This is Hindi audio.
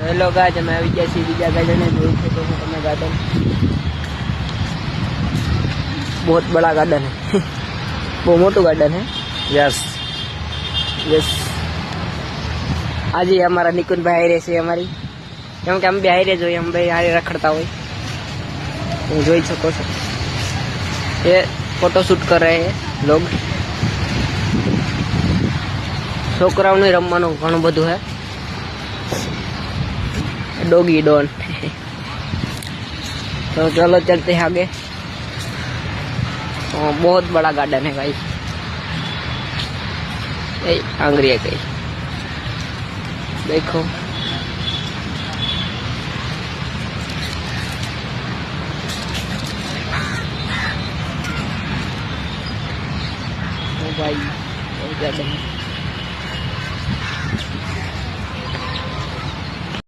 हेलो गाइस, मैं આવી ગયા છીએ બીજા ગાર્डन में જોઈ શકો છો તમે गार्डन। बहुत बड़ा गार्डन है। बहुत मोटू गार्डन है। Yes yes. आज ही हमारा निकुन भाई हारे से हमारी કેમ કે हम भी हारे જોઈએ, हम भाई हारे रखड़ता હોય तो જોઈ શકો છો। ये फोटो शूट कर रहे हैं लोग। છોકરાઓને રમવાનું ઘણું બધું है। Doggy Don. तो चलो चलते हैं आगे। बहुत बड़ा गार्डन है भाई। आंगरिया कहीं देखो। भाई बहुत गार्डन है।